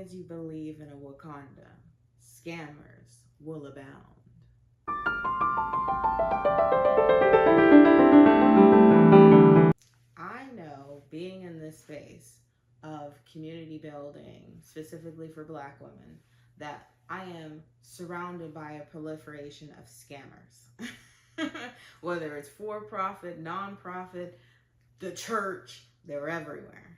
as you believe in a Wakanda, scammers will abound. I know being in this space of community building, specifically for Black women, that I am surrounded by a proliferation of scammers. Whether it's for profit, non-profit, the church, they're everywhere.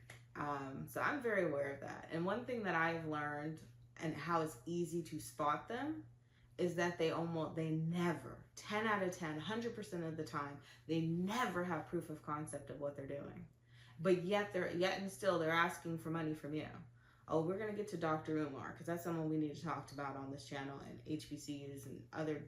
So I'm very aware of that. And one thing that I've learned and how it's easy to spot them is that they never, 10 out of 10, 100% of the time, they never have proof of concept of what they're doing. But yet and still they're asking for money from you. Oh, we're going to get to Dr. Umar because that's someone we need to talk about on this channel, and HBCUs and other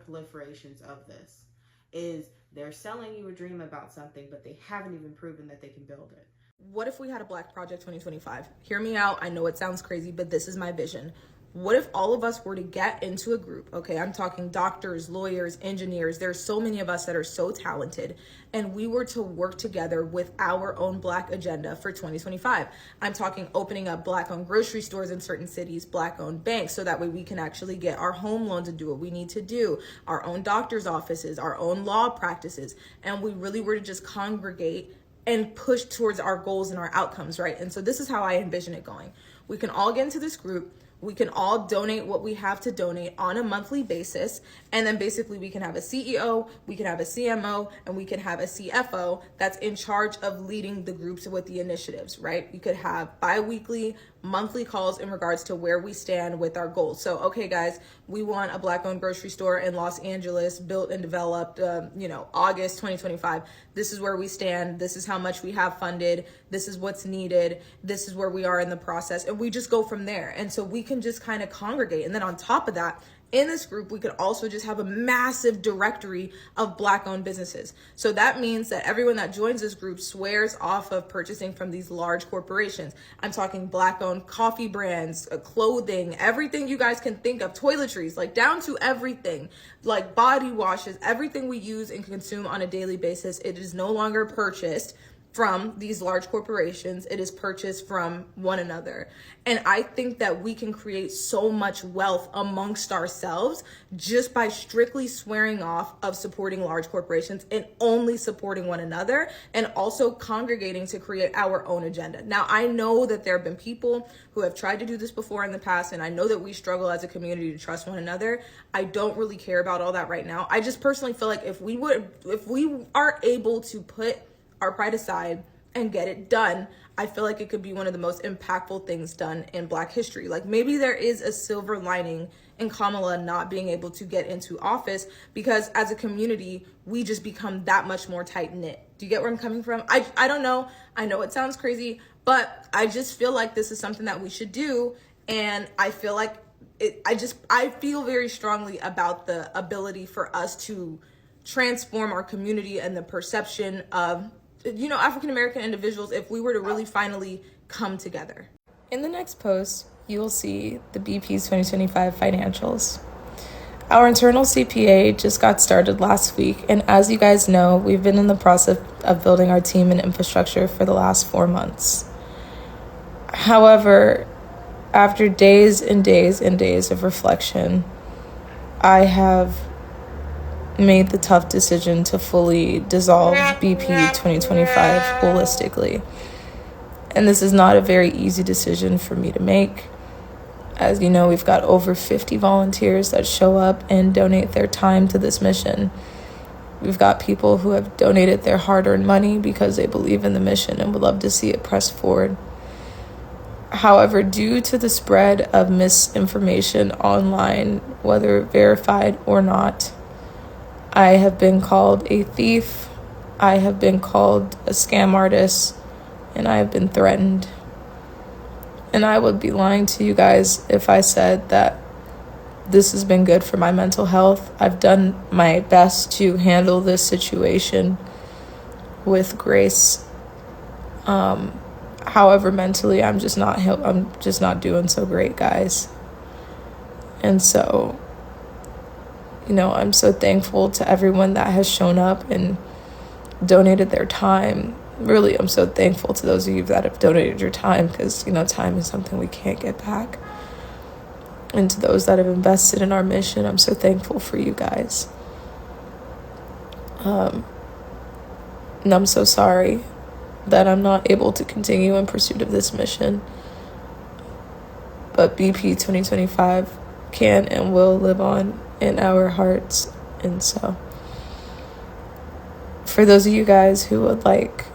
proliferations of this. Is they're selling you a dream about something, but they haven't even proven that they can build it. What if we had a Black Project 2025? Hear me out. I know it sounds crazy, but this is my vision. What if all of us were to get into a group? Okay, I'm talking doctors, lawyers, engineers. There's so many of us that are so talented, and we were to work together with our own Black agenda for 2025. I'm talking opening up Black-owned grocery stores in certain cities, Black-owned banks, so that way we can actually get our home loans and do what we need to do, our own doctor's offices, our own law practices, and we really were to just congregate and push towards our goals and our outcomes, right? And so this is how I envision it going. We can all get into this group. We can all donate what we have to donate on a monthly basis. And then basically we can have a CEO, we can have a CMO, and we can have a CFO that's in charge of leading the groups with the initiatives, right? We could have bi-weekly, monthly calls in regards to where we stand with our goals. So, okay, guys, we want a Black-owned grocery store in Los Angeles built and developed, August 2025. This is where we stand. This is how much we have funded. This is what's needed. This is where we are in the process. And we just go from there. And so we can just kind of congregate. And then on top of that, in this group, we could also just have a massive directory of Black-owned businesses. So that means that everyone that joins this group swears off of purchasing from these large corporations. I'm talking Black-owned coffee brands, clothing, everything you guys can think of, toiletries, like down to everything, like body washes, everything we use and consume on a daily basis. It is no longer purchased from these large corporations. It is purchased from one another. And I think that we can create so much wealth amongst ourselves just by strictly swearing off of supporting large corporations and only supporting one another, and also congregating to create our own agenda. Now, I know that there have been people who have tried to do this before in the past, and I know that we struggle as a community to trust one another. I don't really care about all that right now. I just personally feel like if we are able to put our pride aside and get it done, I feel like it could be one of the most impactful things done in Black history. Like maybe there is a silver lining in Kamala not being able to get into office, because as a community, we just become that much more tight knit. Do you get where I'm coming from? I don't know. I know it sounds crazy, but I just feel like this is something that we should do. And I feel like I feel very strongly about the ability for us to transform our community and the perception of African-American individuals if we were to really finally come together. In the next post, you will see the BP's 2025 financials. Our internal CPA just got started last week, and as you guys know, we've been in the process of building our team and infrastructure for the last 4 months. However, after days and days and days of reflection, I have made the tough decision to fully dissolve BP 2025 holistically. And this is not a very easy decision for me to make. As you know, we've got over 50 volunteers that show up and donate their time to this mission. We've got people who have donated their hard-earned money because they believe in the mission and would love to see it press forward. However, due to the spread of misinformation online, whether verified or not, I have been called a thief, I have been called a scam artist, and I have been threatened. And I would be lying to you guys if I said that this has been good for my mental health. I've done my best to handle this situation with grace. However, mentally, I'm just not doing so great, guys. And so, I'm so thankful to everyone that has shown up and donated their time. really, I'm so thankful to those of you that have donated your time, because, you know, time is something we can't get back. And to those that have invested in our mission, I'm so thankful for you guys. And I'm so sorry that I'm not able to continue in pursuit of this mission. But BP 2025 can and will live on in our hearts. And so, for those of you guys who would like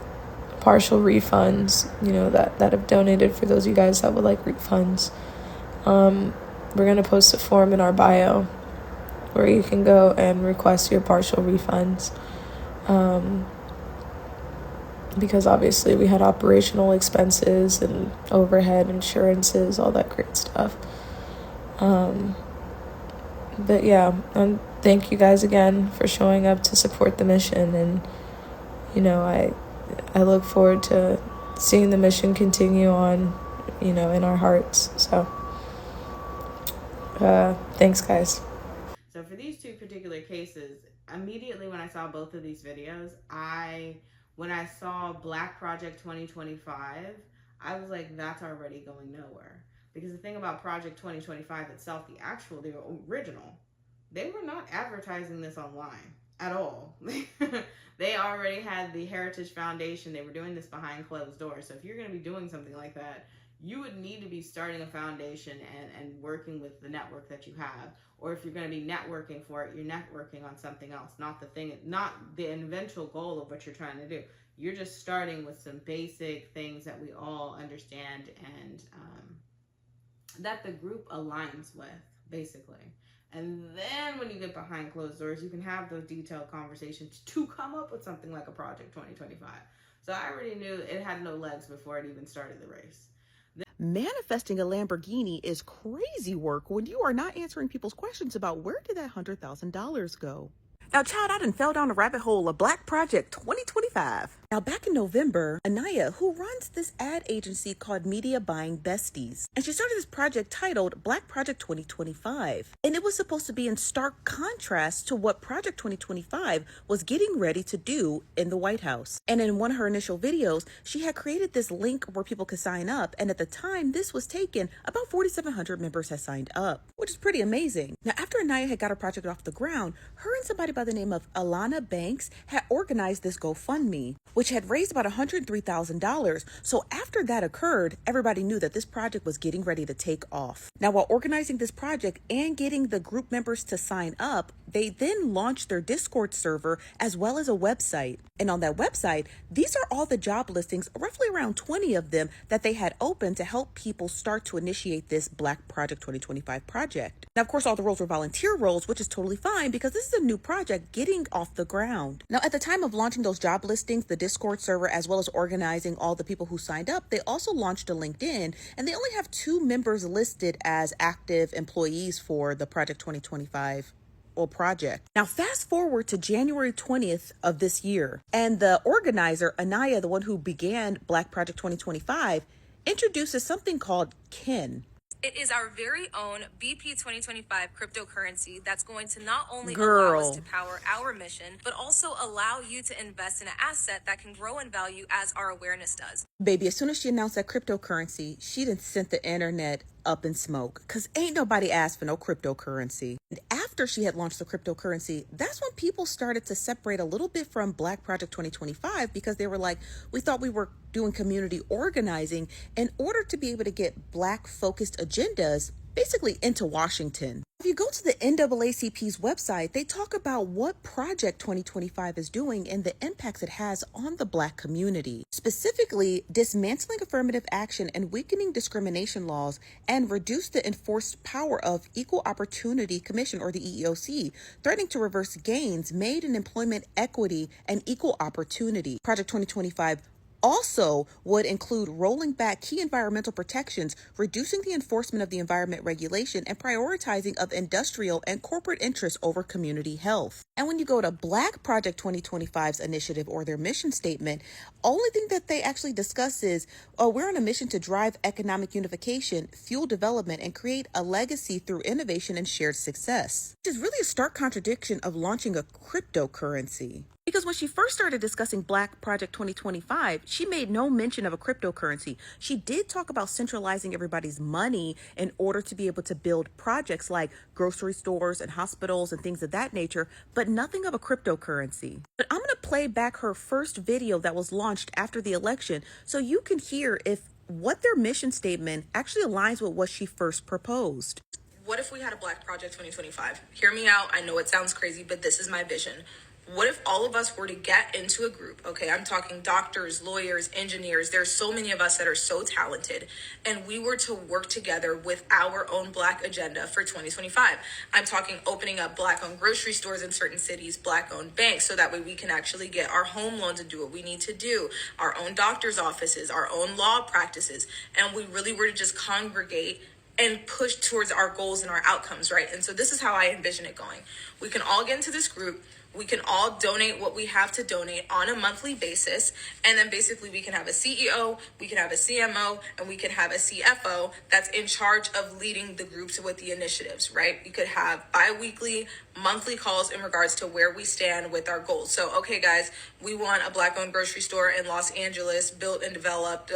partial refunds, you know, that have donated, for those of you guys that would like refunds, we're going to post a form in our bio where you can go and request your partial refunds. Because obviously we had operational expenses and overhead, insurances, all that great stuff. But yeah, and thank you guys again for showing up to support the mission. And, you know, I look forward to seeing the mission continue on, you know, in our hearts. So, thanks, guys. So for these two particular cases, immediately when I saw both of these videos, when I saw Black Project 2025, I was like, that's already going nowhere. Because the thing about Project 2025 itself, the original, they were not advertising this online at all. They already had the Heritage Foundation. They were doing this behind closed doors. So if you're going to be doing something like that, you would need to be starting a foundation and working with the network that you have. Or if you're going to be networking for it, you're networking on something else, not the eventual goal of what you're trying to do. You're just starting with some basic things that we all understand and that the group aligns with, basically. And then when you get behind closed doors, you can have those detailed conversations to come up with something like a Project 2025. So I already knew it had no legs before it even started the race. Manifesting a Lamborghini is crazy work when you are not answering people's questions about where did that $100,000 go. Now, child, I done fell down the rabbit hole of Black Project 2025. Now, back in November, Anaya, who runs this ad agency called Media Buying Besties, and she started this project titled Black Project 2025. And it was supposed to be in stark contrast to what Project 2025 was getting ready to do in the White House. And in one of her initial videos, she had created this link where people could sign up. And at the time this was taken, about 4,700 members had signed up, which is pretty amazing. Now, after Anaya had got her project off the ground, her and somebody by the name of Alana Banks had organized this GoFundMe, which had raised about $103,000. So after that occurred, everybody knew that this project was getting ready to take off. Now, while organizing this project and getting the group members to sign up, they then launched their Discord server as well as a website. And on that website, these are all the job listings, roughly around 20 of them, that they had open to help people start to initiate this Black Project 2025 project. Now, of course, all the roles were volunteer roles, which is totally fine because this is a new project getting off the ground. Now, at the time of launching those job listings, the Discord server, as well as organizing all the people who signed up, they also launched a LinkedIn, and they only have 2 members listed as active employees for the Project 2025 project. Now, fast forward to January 20th of this year, and the organizer, Anaya, the one who began Black Project 2025, introduces something called KIN. It is our very own BP 2025 cryptocurrency that's going to not only Girl. allow us to power our mission, but also allow you to invest in an asset that can grow in value as our awareness does. Baby, as soon as she announced that cryptocurrency, she done sent the internet up in smoke, because ain't nobody asked for no cryptocurrency. And after she had launched the cryptocurrency, that's when people started to separate a little bit from Black Project 2025, because they were like, we thought we were doing community organizing in order to be able to get Black focused agendas basically into Washington. If you go to the NAACP's website, they talk about what Project 2025 is doing and the impacts it has on the Black community, specifically dismantling affirmative action and weakening discrimination laws, and reduce the enforced power of Equal Opportunity Commission, or the EEOC, threatening to reverse gains made in employment equity and equal opportunity. Project 2025 also would include rolling back key environmental protections, reducing the enforcement of the environment regulation, and prioritizing of industrial and corporate interests over community health. And when you go to Black Project 2025's initiative or their mission statement, only thing that they actually discuss is, oh, we're on a mission to drive economic unification, fuel development, and create a legacy through innovation and shared success. Which is really a stark contradiction of launching a cryptocurrency. Because when she first started discussing Black Project 2025, she made no mention of a cryptocurrency. She did talk about centralizing everybody's money in order to be able to build projects like grocery stores and hospitals and things of that nature, but nothing of a cryptocurrency. But I'm going to play back her first video that was launched after the election so you can hear if what their mission statement actually aligns with what she first proposed. What if we had a Black Project 2025? Hear me out. I know it sounds crazy, but this is my vision. What if all of us were to get into a group? Okay, I'm talking doctors, lawyers, engineers. There's so many of us that are so talented, and we were to work together with our own Black agenda for 2025. I'm talking opening up Black-owned grocery stores in certain cities, Black-owned banks, so that way we can actually get our home loans and do what we need to do, our own doctor's offices, our own law practices, and we really were to just congregate and push towards our goals and our outcomes, right? And so this is how I envision it going. We can all get into this group. We can all donate what we have to donate on a monthly basis. And then basically we can have a CEO, we can have a CMO, and we can have a CFO that's in charge of leading the groups with the initiatives, right? We could have bi-weekly, monthly calls in regards to where we stand with our goals. So, okay, guys, we want a Black-owned grocery store in Los Angeles built and developed,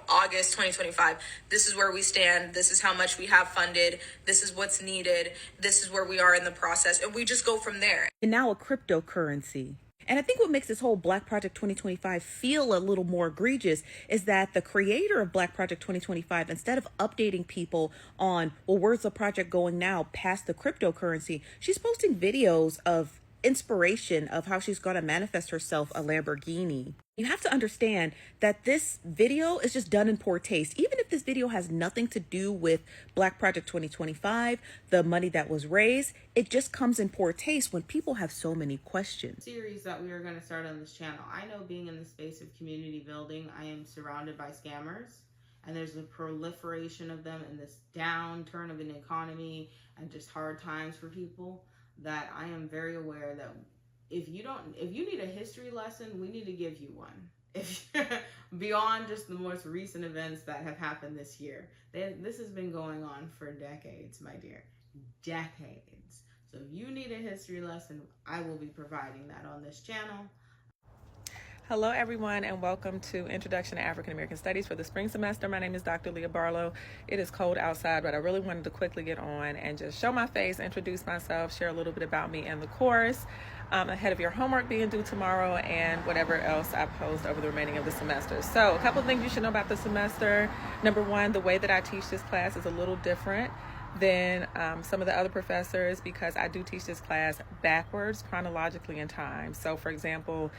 August 2025. This is where we stand. This is how much we have funded. This is what's needed. This is where we are in the process. And we just go from there. And now a cryptocurrency. And I think what makes this whole Black Project 2025 feel a little more egregious is that the creator of Black Project 2025, instead of updating people on, well, where's the project going now past the cryptocurrency, she's posting videos of inspiration of how she's going to manifest herself a Lamborghini. You have to understand that this video is just done in poor taste. Even if this video has nothing to do with Black Project 2025, the money that was raised, it just comes in poor taste when people have so many questions. Series that we are going to start on this channel. I know being in the space of community building, I am surrounded by scammers, and there's a proliferation of them in this downturn of an economy and just hard times for people, that I am very aware that if you need a history lesson, we need to give you one. If beyond just the most recent events that have happened this year, this has been going on for decades, my dear, decades. So if you need a history lesson, I will be providing that on this channel. Hello, everyone, and welcome to Introduction to African American Studies for the spring semester. My name is Dr. Leah Barlow. It is cold outside, but I really wanted to quickly get on and just show my face, introduce myself, share a little bit about me and the course, ahead of your homework being due tomorrow, and whatever else I post over the remaining of the semester. So a couple of things you should know about the semester. Number one, the way that I teach this class is a little different than some of the other professors, because I do teach this class backwards, chronologically in time. So, for example,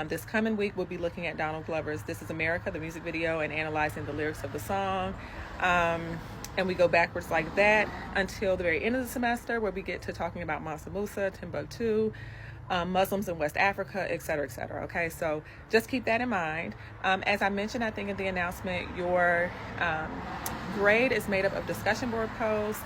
this coming week, we'll be looking at Donald Glover's This Is America, the music video, and analyzing the lyrics of the song. And we go backwards like that until the very end of the semester, where we get to talking about Mansa Musa, Timbuktu, Muslims in West Africa, et cetera, et cetera. Okay, so just keep that in mind. As I mentioned, I think in the announcement, your grade is made up of discussion board posts,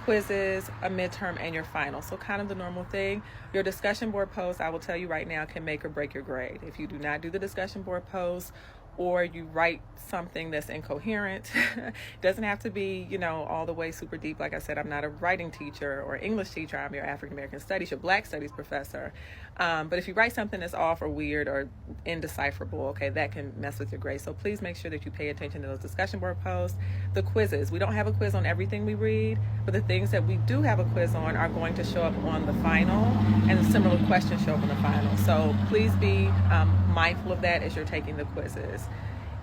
quizzes, a midterm, and your final. So kind of the normal thing. Your discussion board post, I will tell you right now, can make or break your grade. If you do not do the discussion board post, or you write something that's incoherent, it doesn't have to be, all the way super deep. Like I said, I'm not a writing teacher or English teacher. I'm your African American Studies, your Black Studies professor. But if you write something that's off or weird or indecipherable, okay, that can mess with your grade. So please make sure that you pay attention to those discussion board posts. The quizzes, we don't have a quiz on everything we read, but the things that we do have a quiz on are going to show up on the final, and the similar questions show up on the final. So please be mindful of that as you're taking the quizzes.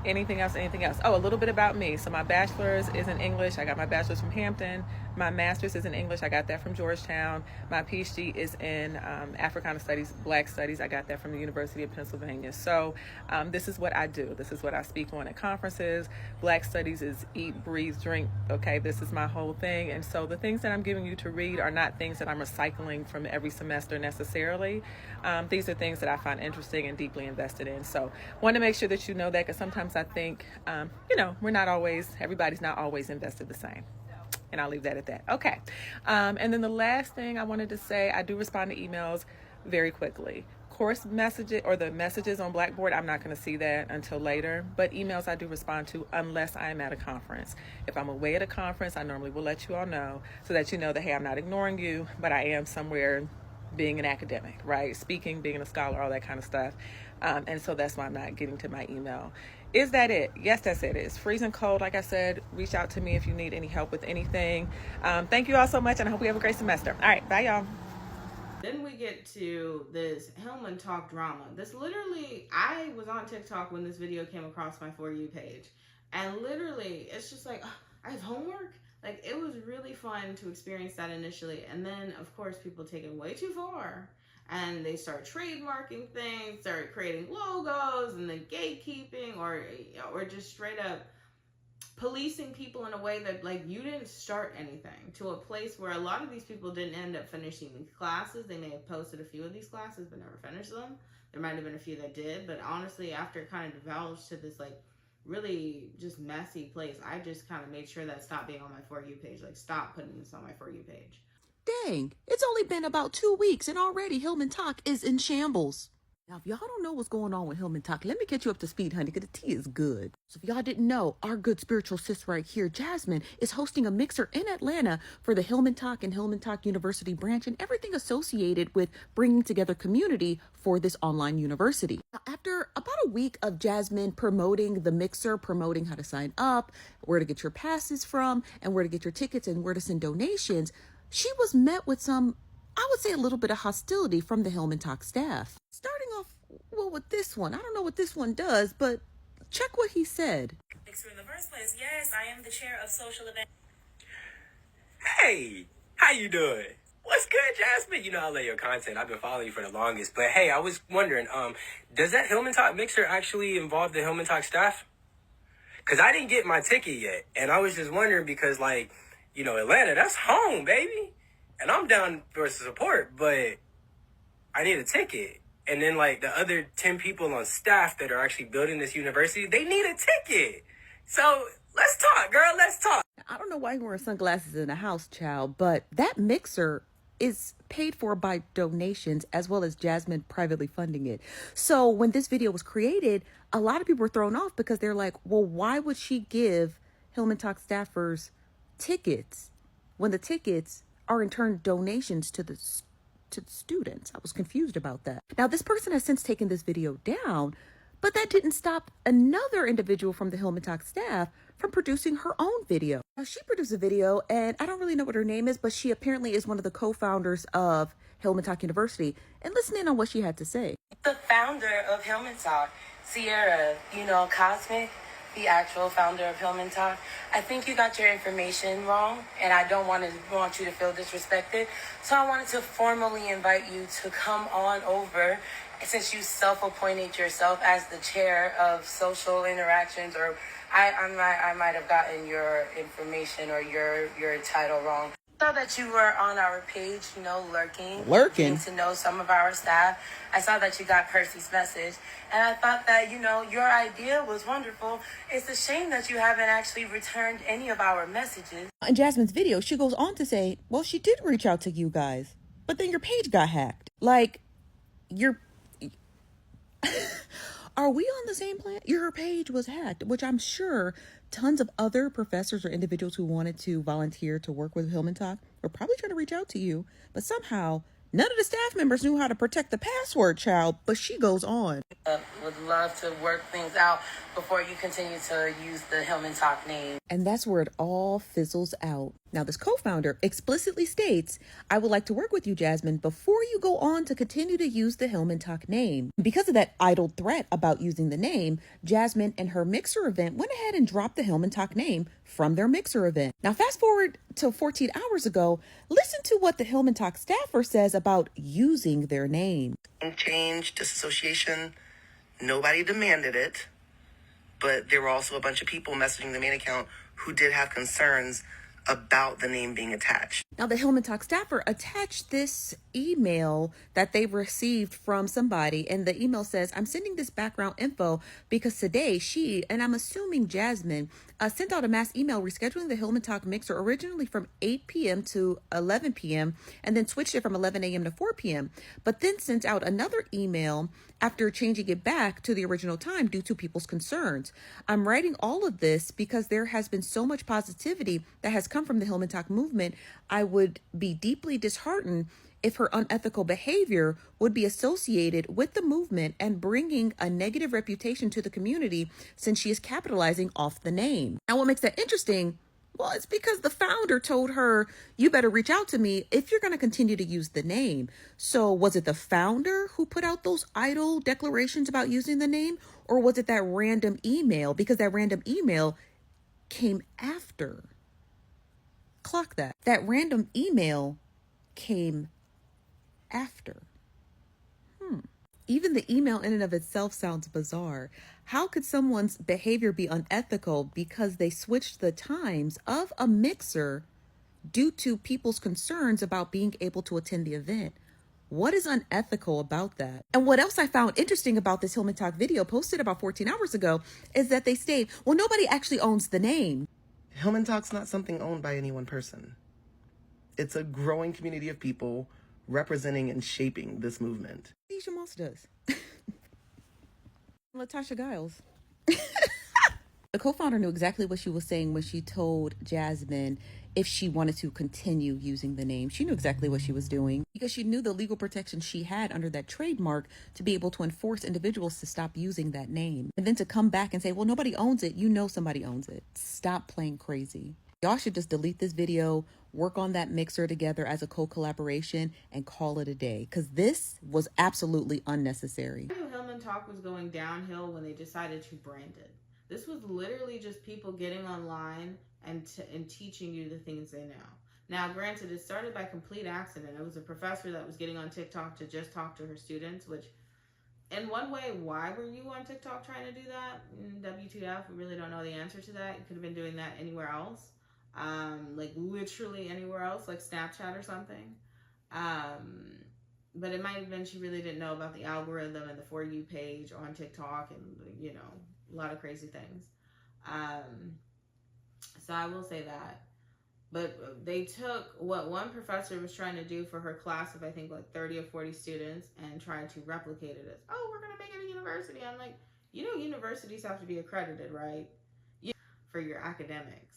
Anything else? Oh, a little bit about me. So my bachelor's is in English. I got my bachelor's from Hampton. My master's is in English. I got that from Georgetown. My PhD is in Africana Studies, Black Studies. I got that from the University of Pennsylvania. So this is what I do. This is what I speak on at conferences. Black Studies is eat, breathe, drink. Okay, this is my whole thing. And so the things that I'm giving you to read are not things that I'm recycling from every semester necessarily. These are things that I find interesting and deeply invested in. So want to make sure that you know that, because sometimes I think, everybody's not always invested the same. And I'll leave that at that. Okay. And then the last thing I wanted to say, I do respond to emails very quickly. Course messages or the messages on Blackboard, I'm not going to see that until later, but emails I do respond to unless I am at a conference. If I'm away at a conference, I normally will let you all know so that you know that, hey, I'm not ignoring you, but I am somewhere being an academic, right? Speaking, being a scholar, all that kind of stuff. And so that's why I'm not getting to my email. Is that it? Yes, that's it. It's freezing cold. Like I said, reach out to me if you need any help with anything. Thank you all so much, and I hope you have a great semester. All right, bye, y'all. Then we get to this HillmanTok drama. This literally, I was on TikTok when this video came across my For You page. And literally, it's just like, oh, I have homework? Like, it was really fun to experience that initially. And then, of course, people take it way too far. And they start trademarking things, start creating logos, and then gatekeeping, or just straight up policing people in a way that, like, you didn't start anything, to a place where a lot of these people didn't end up finishing these classes. They may have posted a few of these classes but never finished them. There might have been a few that did, but honestly, after it kind of divulged to this, like, really just messy place, I just kind of made sure that stopped being on my For You page. Like, stop putting this on my For You page. Dang, it's only been about 2 weeks and already HillmanTok is in shambles. Now, if y'all don't know what's going on with HillmanTok, let me get you up to speed, honey, because the tea is good. So if y'all didn't know, our good spiritual sis right here, Jasmine, is hosting a mixer in Atlanta for the HillmanTok and HillmanTok University branch and everything associated with bringing together community for this online university. Now, after about a week of Jasmine promoting the mixer, promoting how to sign up, where to get your passes from, and where to get your tickets and where to send donations, she was met with some, I would say, a little bit of hostility from the HillmanTok staff. Starting off, well, with this one. I don't know what this one does, but check what he said. In the first place, yes, I am the chair of social events. Hey, how you doing? What's good, Jasmine? You know I love your content. I've been following you for the longest. But hey, I was wondering, does that HillmanTok mixer actually involve the HillmanTok staff? Because I didn't get my ticket yet. And I was just wondering because, like, you know, Atlanta, that's home, baby. And I'm down for support, but I need a ticket. And then, like, the other 10 people on staff that are actually building this university, they need a ticket. So let's talk, girl. Let's talk. I don't know why you're wearing sunglasses in the house, child, but that mixer is paid for by donations as well as Jasmine privately funding it. So when this video was created, a lot of people were thrown off because they're like, well, why would she give HillmanTok staffers tickets when the tickets are in turn donations to the students? I was confused about that. Now, this person has since taken this video down, but that didn't stop another individual from the HillmanTok staff from producing her own video. Now, she produced a video, and I don't really know what her name is, but she apparently is one of the co-founders of HillmanTok University. And listen in on what she had to say. The founder of HillmanTok, Sierra, Cosmic, the actual founder of HillmanTok. I think you got your information wrong, and I don't want you to feel disrespected. So I wanted to formally invite you to come on over, since you self-appointed yourself as the chair of social interactions, or I might have gotten your information or your title wrong. Saw that you were on our page, lurking. Getting to know some of our staff. I saw that you got Percy's message, and I thought that, your idea was wonderful. It's a shame that you haven't actually returned any of our messages. In Jasmine's video, she goes on to say, well, she did reach out to you guys, but then your page got hacked. Like, are we on the same plan? Your page was hacked, which I'm sure tons of other professors or individuals who wanted to volunteer to work with HillmanTok were probably trying to reach out to you, but somehow none of the staff members knew how to protect the password, child. But she goes on. Would love to work things out before you continue to use the HillmanTok name. And that's where it all fizzles out. Now, this co-founder explicitly states, I would like to work with you, Jasmine, before you go on to continue to use the HillmanTok name. Because of that idle threat about using the name, Jasmine and her mixer event went ahead and dropped the HillmanTok name from their mixer event. Now, fast forward to 14 hours ago, listen to what the HillmanTok staffer says about using their name. Change, disassociation, nobody demanded it, but there were also a bunch of people messaging the main account who did have concerns about the name being attached. Now, the HillmanTok staffer attached this email that they received from somebody, and the email says, I'm sending this background info because today she, and I'm assuming Jasmine, sent out a mass email rescheduling the HillmanTok mixer originally from 8 p.m. to 11 p.m. and then switched it from 11 a.m. to 4 p.m. But then sent out another email after changing it back to the original time due to people's concerns. I'm writing all of this because there has been so much positivity that has come from the HillmanTok movement. I would be deeply disheartened if her unethical behavior would be associated with the movement and bringing a negative reputation to the community since she is capitalizing off the name. Now, what makes that interesting? Well, it's because the founder told her, you better reach out to me if you're going to continue to use the name. So was it the founder who put out those idle declarations about using the name? Or was it that random email? Because that random email came after. Clock that. That random email came after. Even the email in and of itself sounds bizarre. How could someone's behavior be unethical because they switched the times of a mixer due to people's concerns about being able to attend the event? What is unethical about that? And what else I found interesting about this HillmanTok video posted about 14 hours ago is that they state, well, nobody actually owns the name. HillmanTok's not something owned by any one person. It's a growing community of people representing and shaping this movement. Asia Moss does. Latasha Giles. The co-founder knew exactly what she was saying when she told Jasmine if she wanted to continue using the name. She knew exactly what she was doing because she knew the legal protection she had under that trademark to be able to enforce individuals to stop using that name. And then to come back and say, well, nobody owns it. You know somebody owns it. Stop playing crazy. Y'all should just delete this video, work on that mixer together as a co-collaboration, and call it a day. Because this was absolutely unnecessary. I knew HillmanTok was going downhill when they decided to brand it. This was literally just people getting online and teaching you the things they know. Now, granted, it started by complete accident. It was a professor that was getting on TikTok to just talk to her students, which, in one way, why were you on TikTok trying to do that? WTF, we really don't know the answer to that. You could have been doing that anywhere else. Like literally anywhere else, like Snapchat or something. But it might have been she really didn't know about the algorithm and the For You page on TikTok and, you know, a lot of crazy things. So I will say that. But they took what one professor was trying to do for her class of, I think, like 30 or 40 students and tried to replicate it as, oh, we're going to make it a university. I'm like, you know, universities have to be accredited, right? For your academics.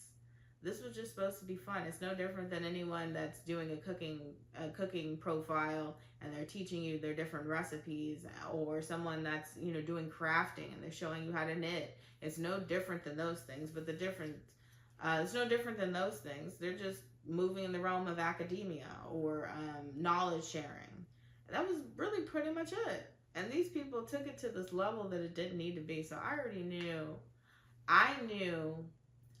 This was just supposed to be fun. It's no different than anyone that's doing a cooking profile and they're teaching you their different recipes, or someone that's, you know, doing crafting and they're showing you how to knit. It's no different than those things, but it's no different than those things. They're just moving in the realm of academia or knowledge sharing. That was really pretty much it. And these people took it to this level that it didn't need to be. So I knew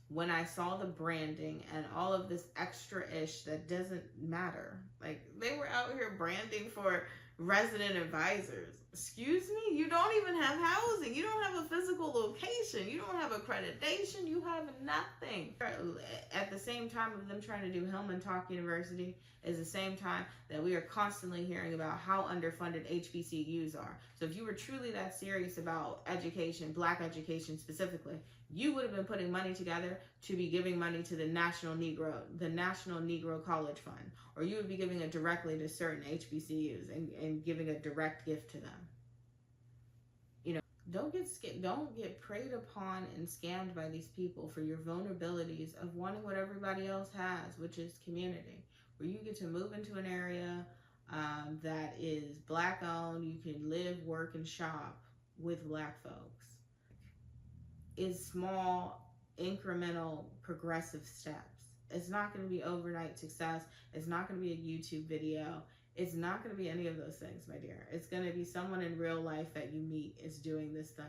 when I saw the branding and all of this extra-ish that doesn't matter. Like, they were out here branding for resident advisors. Excuse me? You don't even have housing. You don't have a physical location. You don't have accreditation. You have nothing. At the same time of them trying to do HillmanTok University is the same time that we are constantly hearing about how underfunded HBCUs are. So if you were truly that serious about education, Black education specifically, you would have been putting money together to be giving money to the National Negro College Fund, or you would be giving it directly to certain HBCUs and giving a direct gift to them. You know, don't get preyed upon and scammed by these people for your vulnerabilities of wanting what everybody else has, which is community, where you get to move into an area that is Black owned. You can live, work, and shop with Black folks. Is small, incremental, progressive steps. It's not going to be overnight success. It's not going to be a YouTube video. It's not going to be any of those things, my dear. It's going to be someone in real life that you meet is doing this thing.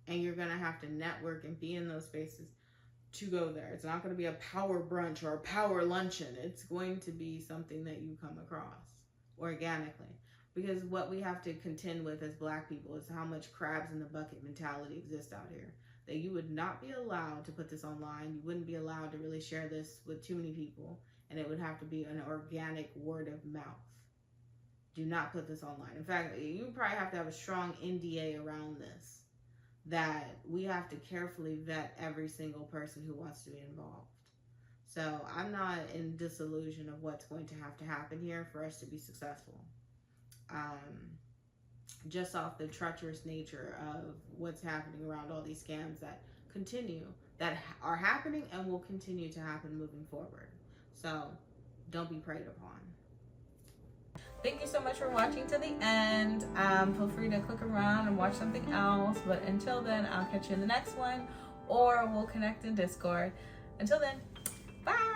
And you're going to have to network and be in those spaces to go there. It's not going to be a power brunch or a power luncheon. It's going to be something that you come across organically. Because what we have to contend with as Black people is how much crabs in the bucket mentality exists out here. that you would not be allowed to put this online. You wouldn't be allowed to really share this with too many people, and it would have to be an organic word of mouth. Do not put this online. In fact, you probably have to have a strong NDA around this, that we have to carefully vet every single person who wants to be involved. So I'm not in disillusion of what's going to happen here for us to be successful. Just off the treacherous nature of what's happening around all these scams that continue, that are happening and will continue to happen moving forward. So don't be preyed upon. Thank you so much for watching to the end. Feel free to click around and watch something else. But until then, I'll catch you in the next one, or we'll connect in Discord. Until then, bye.